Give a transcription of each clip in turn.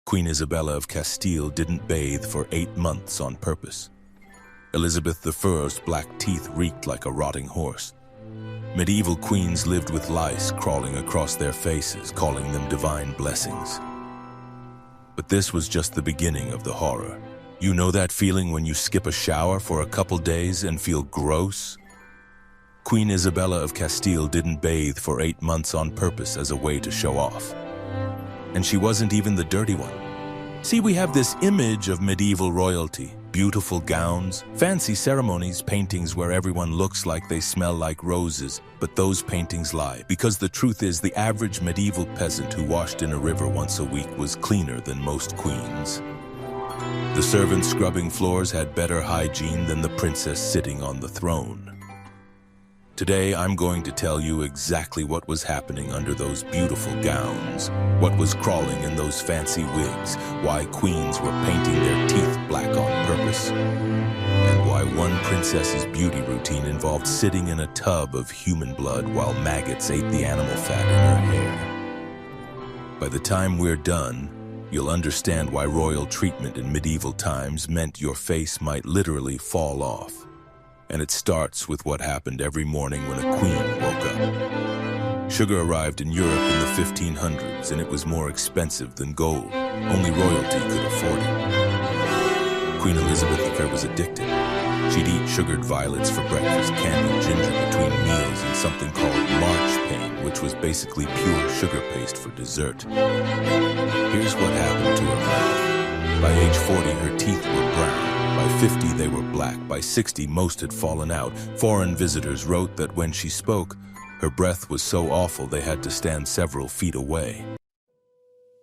Queen Isabella of Castile didn't bathe for 8 months on purpose. Elizabeth I's black teeth reeked like a rotting horse. Medieval queens lived with lice crawling across their faces, calling them divine blessings. But this was just the beginning of the horror. You know that feeling when you skip a shower for a couple days and feel gross? Queen Isabella of Castile didn't bathe for 8 months on purpose as a way to show off. And she wasn't even the dirty one. See, we have this image of medieval royalty, beautiful gowns, fancy ceremonies, paintings where everyone looks like they smell like roses, but those paintings lie, because the truth is the average medieval peasant who washed in a river once a week was cleaner than most queens. The servants scrubbing floors had better hygiene than the princess sitting on the throne. Today, I'm going to tell you exactly what was happening under those beautiful gowns, what was crawling in those fancy wigs, why queens were painting their teeth black on purpose, and why one princess's beauty routine involved sitting in a tub of human blood while maggots ate the animal fat in her hair. By the time we're done, you'll understand why royal treatment in medieval times meant your face might literally fall off. And it starts with what happened every morning when a queen woke up. Sugar arrived in Europe in the 1500s, and it was more expensive than gold. Only royalty could afford it. Queen Elizabeth I was addicted. She'd eat sugared violets for breakfast, candied ginger between meals, and something called marchpane, which was basically pure sugar paste for dessert. Here's what happened to her mouth. By age 40, her teeth were brown. By 50, they were black. By 60, most had fallen out. Foreign visitors wrote that when she spoke, her breath was so awful they had to stand several feet away.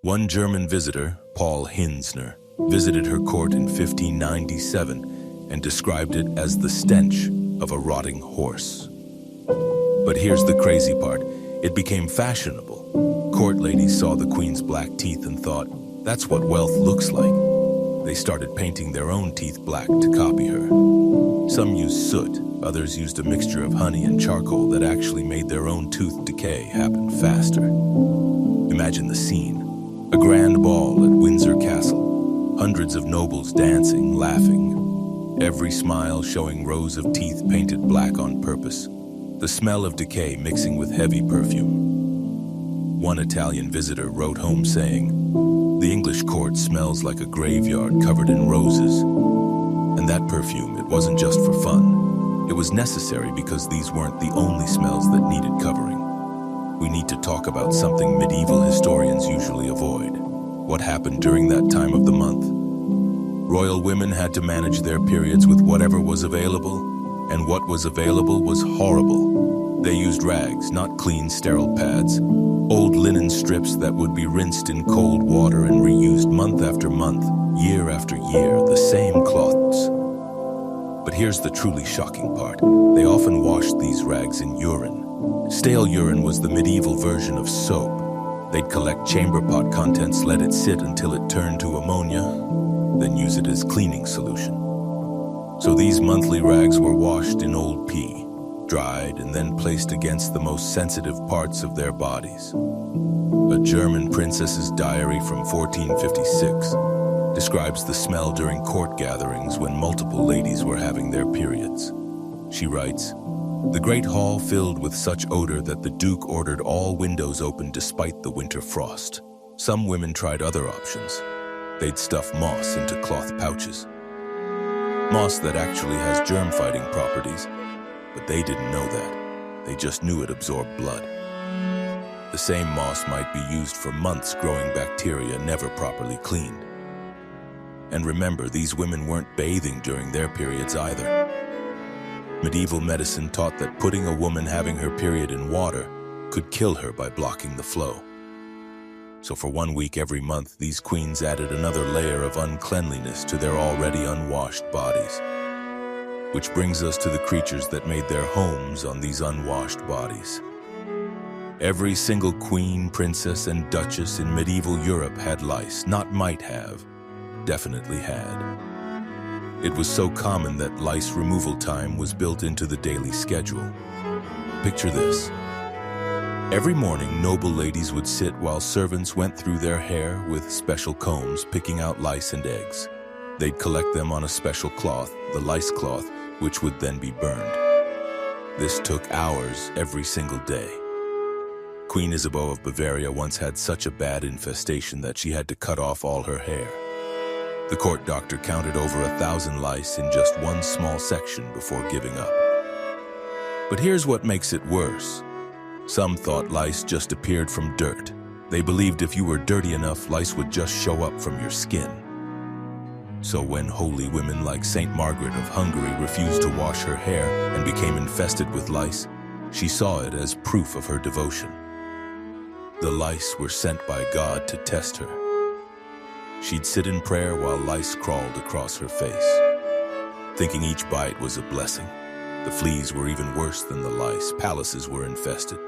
One German visitor, Paul Hinzner, visited her court in 1597 and described it as the stench of a rotting horse. But here's the crazy part. It became fashionable. Court ladies saw the queen's black teeth and thought, that's what wealth looks like. They started painting their own teeth black to copy her. Some used soot, others used a mixture of honey and charcoal that actually made their own tooth decay happen faster. Imagine the scene. A grand ball at Windsor Castle. Hundreds of nobles dancing, laughing. Every smile showing rows of teeth painted black on purpose. The smell of decay mixing with heavy perfume. One Italian visitor wrote home saying, "The English court smells like a graveyard covered in roses." And that perfume, it wasn't just for fun. It was necessary because these weren't the only smells that needed covering. We need to talk about something medieval historians usually avoid. What happened during that time of the month? Royal women had to manage their periods with whatever was available, and what was available was horrible. They used rags, not clean, sterile pads. Old linen strips that would be rinsed in cold water and reused month after month, year after year, the same cloths. But here's the truly shocking part. They often washed these rags in urine. Stale urine was the medieval version of soap. They'd collect chamber pot contents, let it sit until it turned to ammonia, then use it as cleaning solution. So these monthly rags were washed in old pee, dried, and then placed against the most sensitive parts of their bodies. A German princess's diary from 1456 describes the smell during court gatherings when multiple ladies were having their periods. She writes, "The great hall filled with such odor that the Duke ordered all windows open despite the winter frost. Some women tried other options. They'd stuff moss into cloth pouches. Moss that actually has germ-fighting properties, but they didn't know that. They just knew it absorbed blood. The same moss might be used for months growing bacteria never properly cleaned. And remember, these women weren't bathing during their periods either. Medieval medicine taught that putting a woman having her period in water could kill her by blocking the flow. So for 1 week every month, these queens added another layer of uncleanliness to their already unwashed bodies. Which brings us to the creatures that made their homes on these unwashed bodies. Every single queen, princess, and duchess in medieval Europe had lice, not might have, definitely had. It was so common that lice removal time was built into the daily schedule. Picture this. Every morning, noble ladies would sit while servants went through their hair with special combs, picking out lice and eggs. They'd collect them on a special cloth, the lice cloth, which would then be burned. This took hours every single day. Queen Isabeau of Bavaria once had such a bad infestation that she had to cut off all her hair. The court doctor counted over 1,000 lice in just one small section before giving up. But here's what makes it worse. Some thought lice just appeared from dirt. They believed if you were dirty enough, lice would just show up from your skin. So when holy women like Saint Margaret of Hungary refused to wash her hair and became infested with lice, she saw it as proof of her devotion. The lice were sent by God to test her. She'd sit in prayer while lice crawled across her face, thinking each bite was a blessing. The fleas were even worse than the lice. Palaces were infested.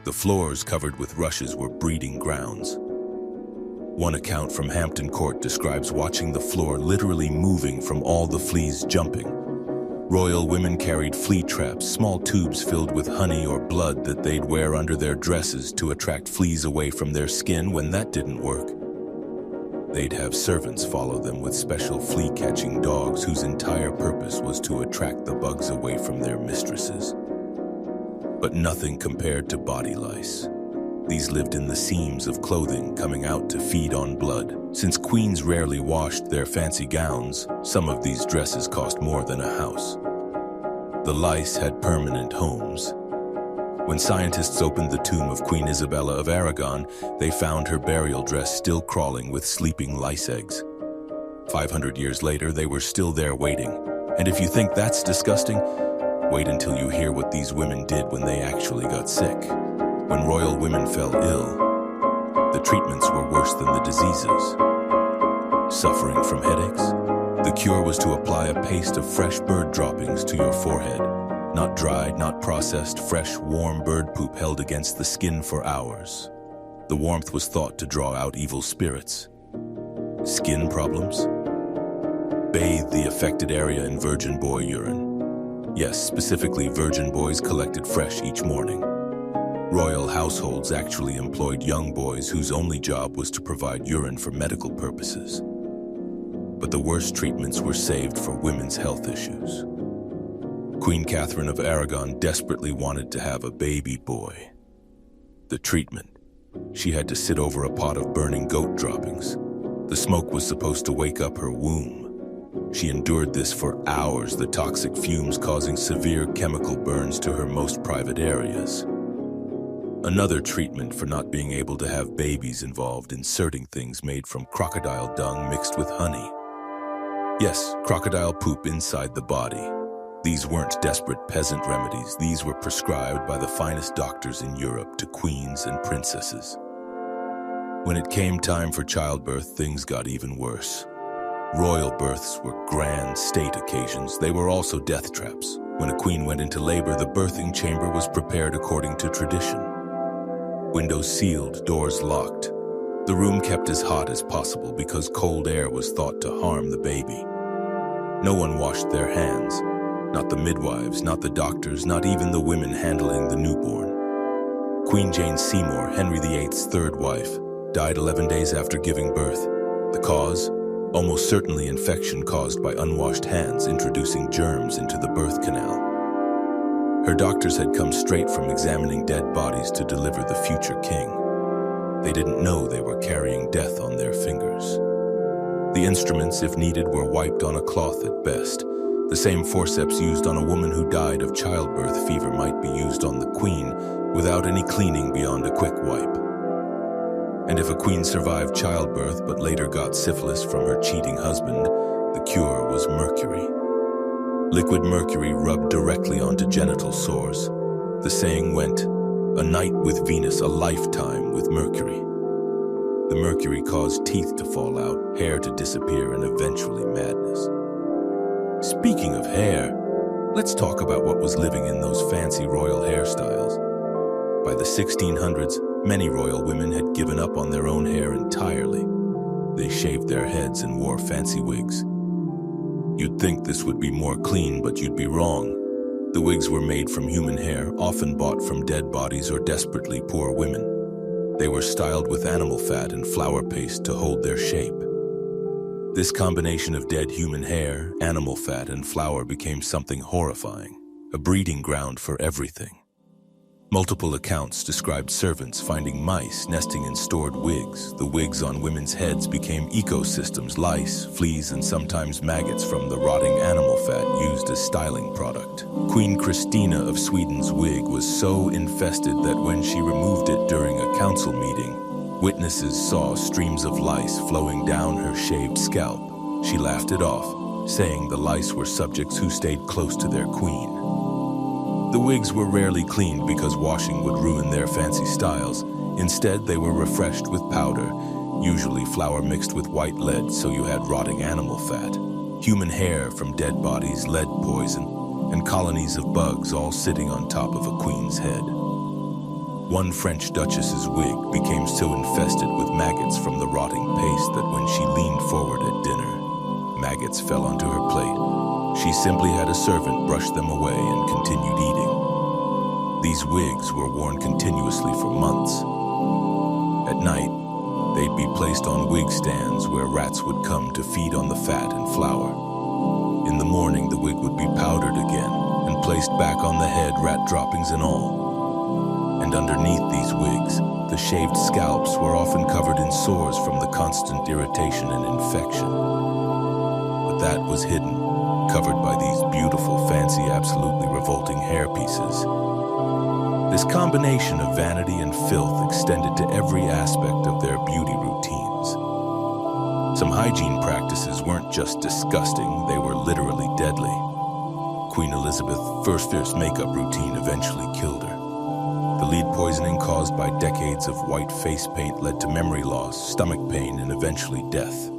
The floors covered with rushes were breeding grounds. One account from Hampton Court describes watching the floor literally moving from all the fleas jumping. Royal women carried flea traps, small tubes filled with honey or blood that they'd wear under their dresses to attract fleas away from their skin. When that didn't work, they'd have servants follow them with special flea-catching dogs whose entire purpose was to attract the bugs away from their mistresses. But nothing compared to body lice. These lived in the seams of clothing, coming out to feed on blood. Since queens rarely washed their fancy gowns, some of these dresses cost more than a house. The lice had permanent homes. When scientists opened the tomb of Queen Isabella of Aragon, they found her burial dress still crawling with sleeping lice eggs. 500 years later, they were still there waiting. And if you think that's disgusting, wait until you hear what these women did when they actually got sick. When royal women fell ill, the treatments were worse than the diseases. Suffering from headaches? The cure was to apply a paste of fresh bird droppings to your forehead. Not dried, not processed, fresh, warm bird poop held against the skin for hours. The warmth was thought to draw out evil spirits. Skin problems? Bathe the affected area in virgin boy urine. Yes, specifically virgin boys collected fresh each morning. Royal households actually employed young boys whose only job was to provide urine for medical purposes. But the worst treatments were saved for women's health issues. Queen Catherine of Aragon desperately wanted to have a baby boy. The treatment: she had to sit over a pot of burning goat droppings. The smoke was supposed to wake up her womb. She endured this for hours, the toxic fumes causing severe chemical burns to her most private areas. Another treatment for not being able to have babies involved inserting things made from crocodile dung mixed with honey. Yes, crocodile poop inside the body. These weren't desperate peasant remedies. These were prescribed by the finest doctors in Europe to queens and princesses. When it came time for childbirth, things got even worse. Royal births were grand state occasions. They were also death traps. When a queen went into labor, the birthing chamber was prepared according to tradition. Windows sealed, doors locked. The room kept as hot as possible because cold air was thought to harm the baby. No one washed their hands. Not the midwives, not the doctors, not even the women handling the newborn. Queen Jane Seymour, Henry VIII's third wife, died 11 days after giving birth. The cause? Almost certainly infection caused by unwashed hands introducing germs into the birth canal. Her doctors had come straight from examining dead bodies to deliver the future king. They didn't know they were carrying death on their fingers. The instruments, if needed, were wiped on a cloth at best. The same forceps used on a woman who died of childbirth fever might be used on the queen without any cleaning beyond a quick wipe. And if a queen survived childbirth but later got syphilis from her cheating husband, the cure was mercury. Liquid mercury rubbed directly onto genital sores. The saying went, "A night with Venus, a lifetime with Mercury." The mercury caused teeth to fall out, hair to disappear, and eventually madness. Speaking of hair, let's talk about what was living in those fancy royal hairstyles. By the 1600s, many royal women had given up on their own hair entirely. They shaved their heads and wore fancy wigs. You'd think this would be more clean, but you'd be wrong. The wigs were made from human hair, often bought from dead bodies or desperately poor women. They were styled with animal fat and flour paste to hold their shape. This combination of dead human hair, animal fat, and flour became something horrifying, a breeding ground for everything. Multiple accounts described servants finding mice nesting in stored wigs. The wigs on women's heads became ecosystems, lice, fleas, and sometimes maggots from the rotting animal fat used as styling product. Queen Christina of Sweden's wig was so infested that when she removed it during a council meeting, witnesses saw streams of lice flowing down her shaved scalp. She laughed it off, saying the lice were subjects who stayed close to their queen. The wigs were rarely cleaned because washing would ruin their fancy styles. Instead, they were refreshed with powder, usually flour mixed with white lead, so you had rotting animal fat, human hair from dead bodies, lead poison, and colonies of bugs all sitting on top of a queen's head. One French duchess's wig became so infested with maggots from the rotting paste that when she leaned forward at dinner, maggots fell onto her plate. She simply had a servant brush them away and continued eating. These wigs were worn continuously for months. At night, they'd be placed on wig stands where rats would come to feed on the fat and flour. In the morning, the wig would be powdered again and placed back on the head, rat droppings and all. And underneath these wigs, the shaved scalps were often covered in sores from the constant irritation and infection. But that was hidden, covered by these beautiful, fancy, absolutely revolting hairpieces. This combination of vanity and filth extended to every aspect of their beauty routines. Some hygiene practices weren't just disgusting, they were literally deadly. Queen Elizabeth's fierce makeup routine eventually killed her. The lead poisoning caused by decades of white face paint led to memory loss, stomach pain, and eventually death.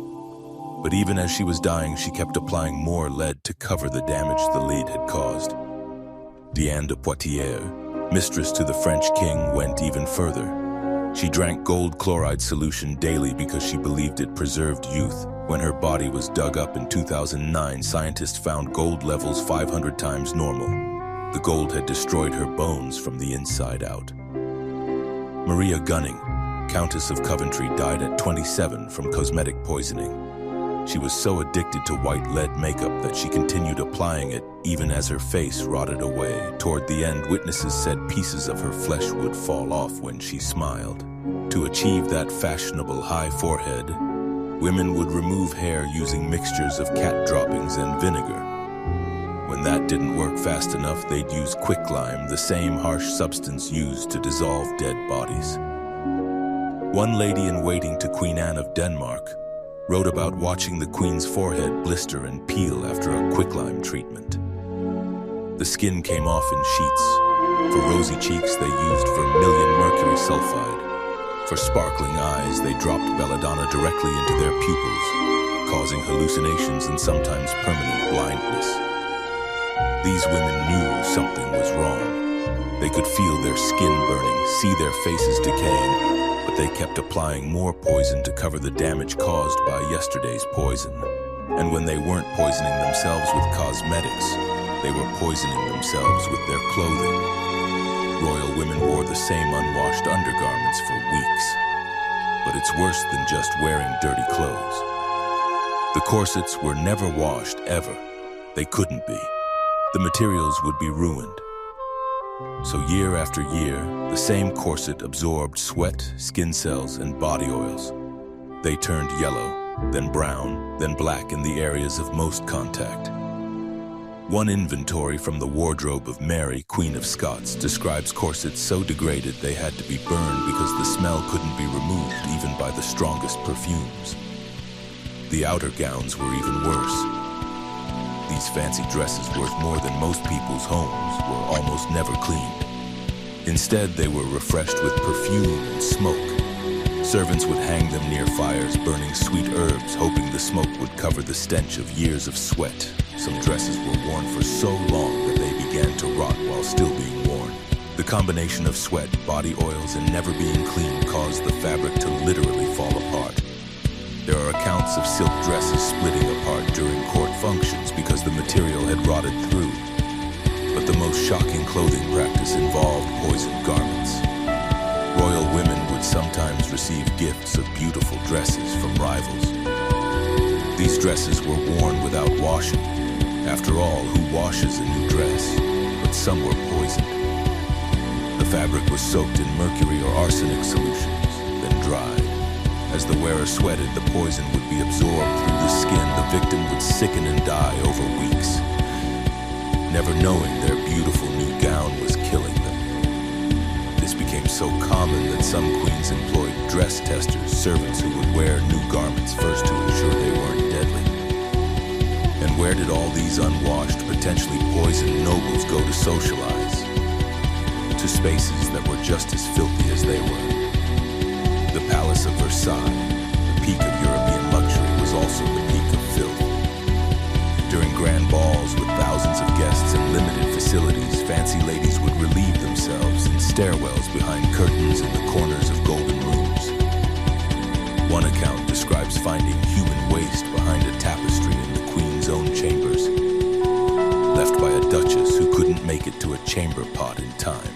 But even as she was dying, she kept applying more lead to cover the damage the lead had caused. Diane de Poitiers, mistress to the French king, went even further. She drank gold chloride solution daily because she believed it preserved youth. When her body was dug up in 2009, scientists found gold levels 500 times normal. The gold had destroyed her bones from the inside out. Maria Gunning, Countess of Coventry, died at 27 from cosmetic poisoning. She was so addicted to white lead makeup that she continued applying it even as her face rotted away. Toward the end, witnesses said pieces of her flesh would fall off when she smiled. To achieve that fashionable high forehead, women would remove hair using mixtures of cat droppings and vinegar. When that didn't work fast enough, they'd use quicklime, the same harsh substance used to dissolve dead bodies. One lady-in-waiting to Queen Anne of Denmark wrote about watching the Queen's forehead blister and peel after a quicklime treatment. The skin came off in sheets. For rosy cheeks, they used vermilion mercury sulfide. For sparkling eyes, they dropped belladonna directly into their pupils, causing hallucinations and sometimes permanent blindness. These women knew something was wrong. They could feel their skin burning, see their faces decaying, but they kept applying more poison to cover the damage caused by yesterday's poison. And when they weren't poisoning themselves with cosmetics, they were poisoning themselves with their clothing. Royal women wore the same unwashed undergarments for weeks. But it's worse than just wearing dirty clothes. The corsets were never washed, ever. They couldn't be. The materials would be ruined. So year after year, the same corset absorbed sweat, skin cells, and body oils. They turned yellow, then brown, then black in the areas of most contact. One inventory from the wardrobe of Mary, Queen of Scots, describes corsets so degraded they had to be burned because the smell couldn't be removed even by the strongest perfumes. The outer gowns were even worse. These fancy dresses, worth more than most people's homes, were almost never cleaned. Instead, they were refreshed with perfume and smoke. Servants would hang them near fires, burning sweet herbs, hoping the smoke would cover the stench of years of sweat. Some dresses were worn for so long that they began to rot while still being worn. The combination of sweat, body oils, and never being cleaned caused the fabric to literally fall apart. There are accounts of silk dresses splitting apart during court functions because the material had rotted through. But The most shocking clothing practice involved poisoned garments. Royal women would sometimes receive gifts of beautiful dresses from rivals. These dresses were worn without washing. After all, who washes a new dress? But some were poisoned. The fabric was soaked in mercury or arsenic solutions, then dried. As the wearer sweated, the poison would be absorbed through the skin. The victim would sicken and die over weeks, never knowing their beautiful new gown was killing them. This became so common that some queens employed dress testers, servants who would wear new garments first to ensure they weren't deadly. And where did all these unwashed, potentially poisoned nobles go to socialize? To spaces that were just as filthy as they were. The Palace of Versailles, the peak of European luxury, was also the peak of filth. During grand balls with thousands of guests and limited facilities, fancy ladies would relieve themselves in stairwells behind curtains in the corners of golden rooms. One account describes finding human waste behind a tapestry in the queen's own chambers, left by a duchess who couldn't make it to a chamber pot in time.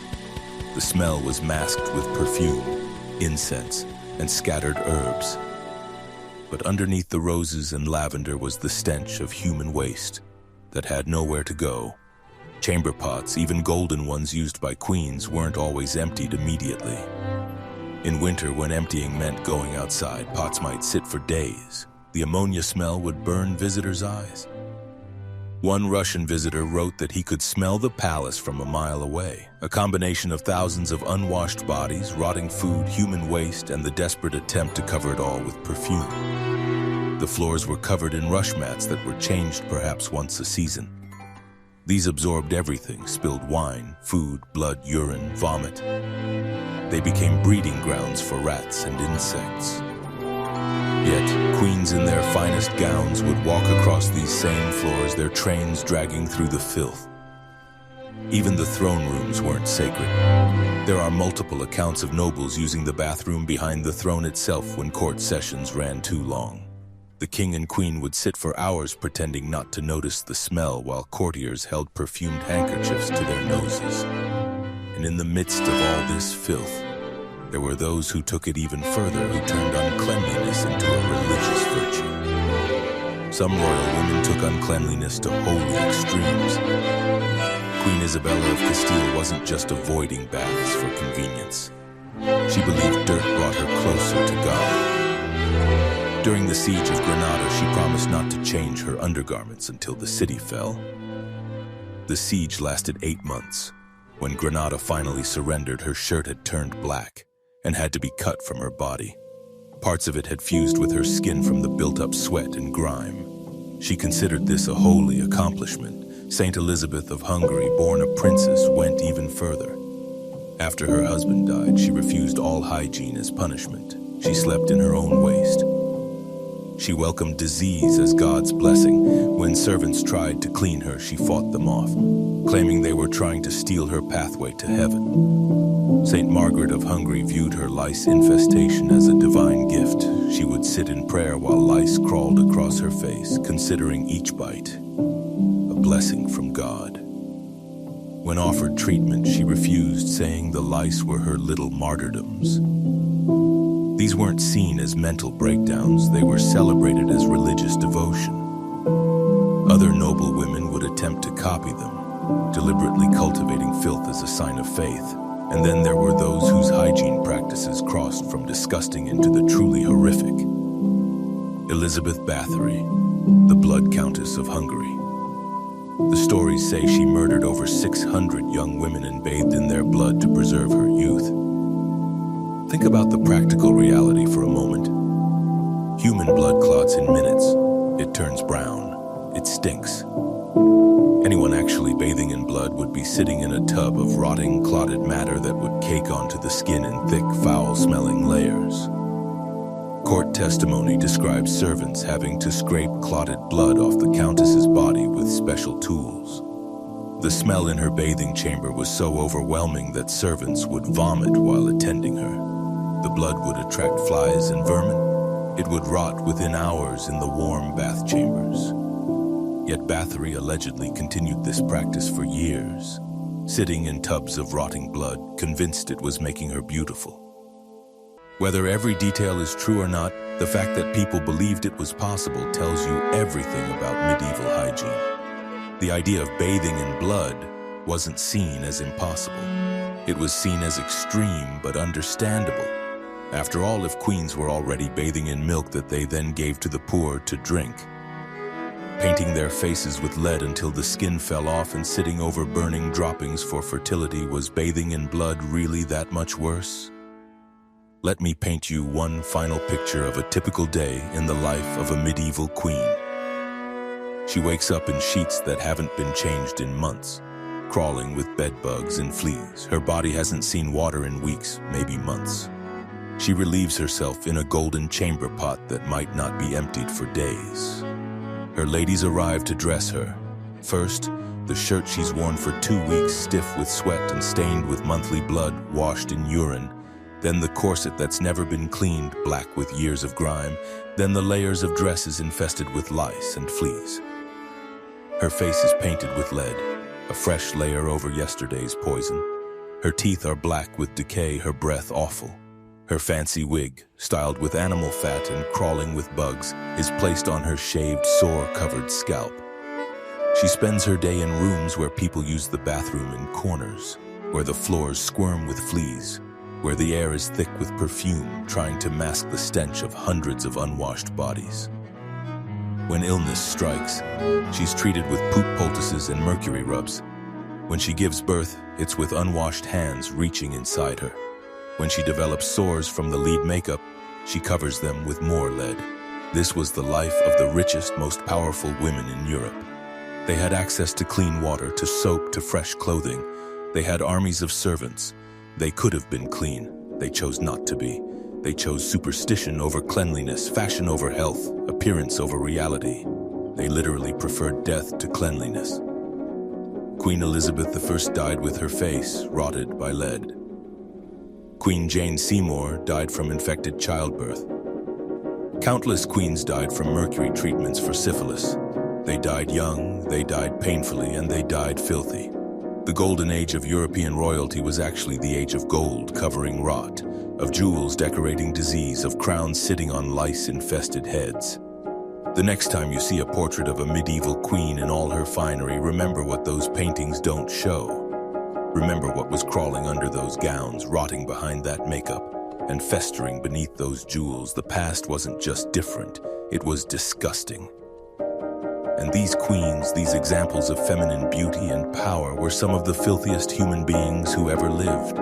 The smell was masked with perfume, incense, and scattered herbs. But underneath the roses and lavender was the stench of human waste that had nowhere to go. Chamber pots, even golden ones used by queens, weren't always emptied immediately. In winter, when emptying meant going outside, pots might sit for days. The ammonia smell would burn visitors' eyes. One Russian visitor wrote that he could smell the palace from a mile away, a combination of thousands of unwashed bodies, rotting food, human waste, and the desperate attempt to cover it all with perfume. The floors were covered in rush mats that were changed perhaps once a season. These absorbed everything: spilled wine, food, blood, urine, vomit. They became breeding grounds for rats and insects. Yet, queens in their finest gowns would walk across these same floors, their trains dragging through the filth. Even the throne rooms weren't sacred. There are multiple accounts of nobles using the bathroom behind the throne itself when court sessions ran too long. The king and queen would sit for hours pretending not to notice the smell while courtiers held perfumed handkerchiefs to their noses. And in the midst of all this filth, there were those who took it even further, who turned uncleanliness into a religious virtue. Some royal women took uncleanliness to holy extremes. Queen Isabella of Castile wasn't just avoiding baths for convenience. She believed dirt brought her closer to God. During the siege of Granada, she promised not to change her undergarments until the city fell. The siege lasted 8 months. When Granada finally surrendered, her shirt had turned black and had to be cut from her body. Parts of it had fused with her skin from the built-up sweat and grime. She considered this a holy accomplishment. Saint Elizabeth of Hungary, born a princess, went even further. After her husband died, she refused all hygiene as punishment. She slept in her own waste. She welcomed disease as God's blessing. When servants tried to clean her, she fought them off, claiming they were trying to steal her pathway to heaven. Saint Margaret of Hungary viewed her lice infestation as a divine gift. She would sit in prayer while lice crawled across her face, considering each bite a blessing from God. When offered treatment, she refused, saying the lice were her little martyrdoms. These weren't seen as mental breakdowns, they were celebrated as religious devotion. Other noble women would attempt to copy them, deliberately cultivating filth as a sign of faith. And then there were those whose hygiene practices crossed from disgusting into the truly horrific. Elizabeth Bathory, the Blood Countess of Hungary. The stories say she murdered over 600 young women and bathed in their blood to preserve her youth. Think about the practical reality for a moment. Human blood clots in minutes. It turns brown. It stinks. Anyone actually bathing in blood would be sitting in a tub of rotting, clotted matter that would cake onto the skin in thick, foul-smelling layers. Court testimony describes servants having to scrape clotted blood off the countess's body with special tools. The smell in her bathing chamber was so overwhelming that servants would vomit while attending her. The blood would attract flies and vermin. It would rot within hours in the warm bath chambers. Yet Bathory allegedly continued this practice for years, sitting in tubs of rotting blood, convinced it was making her beautiful. Whether every detail is true or not, the fact that people believed it was possible tells you everything about medieval hygiene. The idea of bathing in blood wasn't seen as impossible. It was seen as extreme but understandable. After all, if queens were already bathing in milk that they then gave to the poor to drink, painting their faces with lead until the skin fell off and sitting over burning droppings for fertility, was bathing in blood really that much worse? Let me paint you one final picture of a typical day in the life of a medieval queen. She wakes up in sheets that haven't been changed in months, crawling with bed bugs and fleas. Her body hasn't seen water in weeks, maybe months. She relieves herself in a golden chamber pot that might not be emptied for days. Her ladies arrive to dress her. First, the shirt she's worn for 2 weeks, stiff with sweat and stained with monthly blood, washed in urine. Then the corset that's never been cleaned, black with years of grime. Then the layers of dresses infested with lice and fleas. Her face is painted with lead, a fresh layer over yesterday's poison. Her teeth are black with decay, her breath awful. Her fancy wig, styled with animal fat and crawling with bugs, is placed on her shaved, sore-covered scalp. She spends her day in rooms where people use the bathroom in corners, where the floors squirm with fleas, where the air is thick with perfume, trying to mask the stench of hundreds of unwashed bodies. When illness strikes, she's treated with poop poultices and mercury rubs. When she gives birth, it's with unwashed hands reaching inside her. When she develops sores from the lead makeup, she covers them with more lead. This was the life of the richest, most powerful women in Europe. They had access to clean water, to soap, to fresh clothing. They had armies of servants. They could have been clean. They chose not to be. They chose superstition over cleanliness, fashion over health, appearance over reality. They literally preferred death to cleanliness. Queen Elizabeth I died with her face rotted by lead. Queen Jane Seymour died from infected childbirth. Countless queens died from mercury treatments for syphilis. They died young, they died painfully, and they died filthy. The golden age of European royalty was actually the age of gold covering rot, of jewels decorating disease, of crowns sitting on lice-infested heads. The next time you see a portrait of a medieval queen in all her finery, remember what those paintings don't show. Remember what was crawling under those gowns, rotting behind that makeup, and festering beneath those jewels. The past wasn't just different, it was disgusting. And these queens, these examples of feminine beauty and power, were some of the filthiest human beings who ever lived.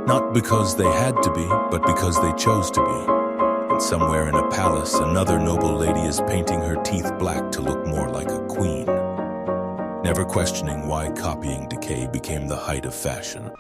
Not because they had to be, but because they chose to be. And somewhere in a palace, another noble lady is painting her teeth black to look more like a queen, never questioning why copying decay became the height of fashion.